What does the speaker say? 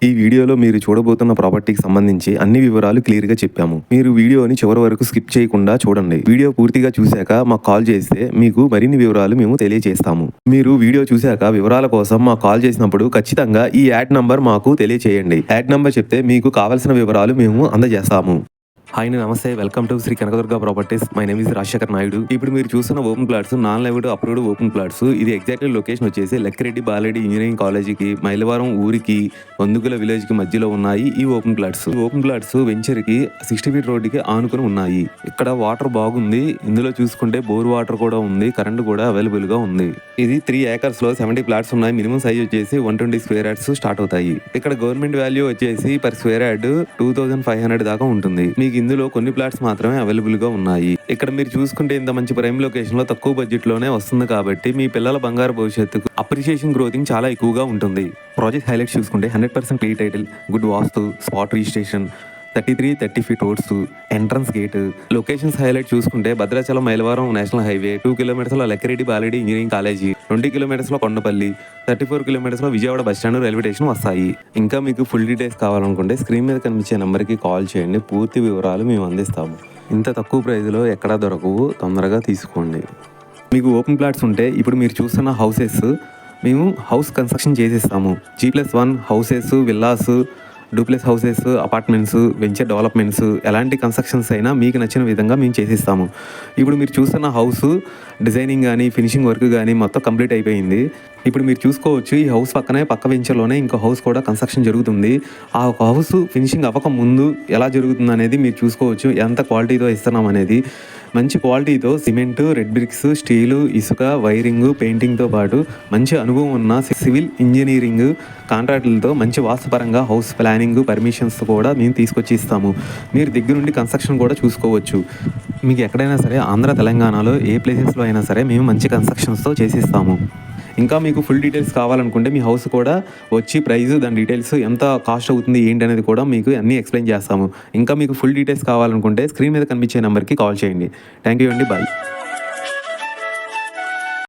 ఈ వీడియోలో మీరు చూడబోతున్న ప్రాపర్టీకి సంబంధించి అన్ని వివరాలు క్లియర్గా చెప్పాము. మీరు వీడియోని చివరి వరకు స్కిప్ చేయకుండా చూడండి. వీడియో పూర్తిగా చూశాక మాకు కాల్ చేస్తే మీకు మరిన్ని వివరాలు మేము తెలియజేస్తాము. మీరు వీడియో చూశాక వివరాల కోసం మాకు కాల్ చేసినప్పుడు ఖచ్చితంగా ఈ యాడ్ నంబర్ మాకు తెలియజేయండి. యాడ్ నంబర్ చెప్తే మీకు కావాల్సిన వివరాలు మేము అందజేస్తాము. హాయ్ నమస్తే, welcome to Shri Kanakadurga properties. My name is Rajasekhar Naidu. ఇప్పుడు మీరు చూస్తున్న open plots non lived approved open plots. ఇది ఎగ్జాక్ట్లీ లొకేషన్ వచ్చేసి లక్కిరెడ్డి బాలరెడ్డి ఇంజనీరింగ్ కాలేజీకి, మైలవరం ఊరికి, వందుకుల విలేజ్ కి మధ్యలో ఉన్నాయి ఈ open plots. Open plots venture కి 60 ఫీట్ రోడ్డుకి ఆనుకుని ఉన్నాయి. ఇక్కడ వాటర్ బాగుంది. ఇందులో చూసుకుంటే బోర్ వాటర్ కూడా ఉంది, కరెంట్ కూడా అవైలబుల్ గా ఉంది. ఇది 3 acres లో 70 ప్లాట్స్ ఉన్నాయి. మినిమం సైజ్ వచ్చేసి 120 స్క్వేర్ యార్డ్స్ స్టార్ట్ అవుతాయి. ఇక్కడ గవర్నమెంట్ వాల్యూ వచ్చేసి పర్ స్క్వేర్ యార్డ్ 2500 దాకా ఉంటుంది. మీకు ఇందులో కొన్ని ప్లాట్స్ మాత్రమే అవైలబుల్ గా ఉన్నాయి. ఇక్కడ మీరు చూసుకుంటే ఇంత మంచి ప్రైమ్ లొకేషన్ లో తక్కువ బడ్జెట్ లోనే వస్తుంది కాబట్టి మీ పిల్లల బంగారు భవిష్యత్తుకు అప్రిషియేషన్ గ్రోతింగ్ చాలా ఎక్కువగా ఉంటుంది. ప్రాజెక్ట్ హైలైట్స్ చూసుకుంటే 100% clear title, good vastu, spot registration, 30 feet roads, entrance gate. Locations highlight చూసుకుంటే Bhadrachalam Mylavaram national highway, 2 kilometres లో Lakkireddy Balareddy engineering college, 20 kilometres లో కొండపల్లి, 34 కిలోమీటర్స్ లో విజయవాడ బస్టాండ్ రైల్వే స్టేషన్ వస్తాయి. ఇంకా మీకు ఫుల్ డీటెయిల్స్ కావాలనుకుంటే స్క్రీన్ మీద కనిపించే నెంబర్కి కాల్ చేయండి. పూర్తి వివరాలు మేము అందిస్తాము. ఇంత తక్కువ ప్రైస్లో ఎక్కడా దొరకవు, తొందరగా తీసుకోండి. మీకు ఓపెన్ ప్లాట్స్ ఉంటే ఇప్పుడు మీరు చూస్తున్న హౌసెస్ మేము హౌస్ కన్స్ట్రక్షన్ చేసేస్తాము. G+1 houses, villas, duplex houses, apartments, venture developments, ఎలాంటి కన్స్ట్రక్షన్స్ అయినా మీకు నచ్చిన విధంగా మేము చేసిస్తాము. ఇప్పుడు మీరు చూస్తున్న హౌస్ డిజైనింగ్ కానీ ఫినిషింగ్ వర్క్ కానీ మొత్తం కంప్లీట్ అయిపోయింది. ఇప్పుడు మీరు చూసుకోవచ్చు, ఈ హౌస్ పక్కనే పక్క వెంచర్లోనే ఇంకో హౌస్ కూడా కన్స్ట్రక్షన్ జరుగుతుంది. ఆ హౌస్ ఫినిషింగ్ అవ్వక ముందు ఎలా జరుగుతుంది అనేది మీరు చూసుకోవచ్చు. ఎంత క్వాలిటీతో ఇస్తున్నాం అనేది. మంచి క్వాలిటీతో సిమెంట్, రెడ్ బ్రిక్స్, స్టీలు, ఇసుక, వైరింగ్, పెయింటింగ్తో పాటు మంచి అనుభవం ఉన్న సివిల్ ఇంజనీరింగ్ కాంట్రాక్టులతో మంచి వాస్తుపరంగా హౌస్ ప్లానింగ్ పర్మిషన్స్ కూడా మేము తీసుకొచ్చి ఇస్తాము. మీరు దగ్గరుండి కన్స్ట్రక్షన్ కూడా చూసుకోవచ్చు. మీకు ఎక్కడైనా సరే ఆంధ్ర తెలంగాణలో ఏ ప్లేసెస్లో అయినా సరే మేము మంచి కన్స్ట్రక్షన్స్తో చేసిస్తాము. ఇంకా మీకు ఫుల్ డీటెయిల్స్ కావాలనుకుంటే మీ హౌస్ కూడా వచ్చి ప్రైస్, దాని డీటెయిల్స్ ఎంత కాస్ట్ అవుతుంది ఏంటి అనేది కూడా మీకు అన్నీ ఎక్స్ప్లెయిన్ చేస్తాము. ఇంకా మీకు ఫుల్ డీటెయిల్స్ కావాలనుకుంటే స్క్రీన్ మీద కనిపించే నెంబర్కి కాల్ చేయండి. థ్యాంక్ యూ అండి, బాయ్.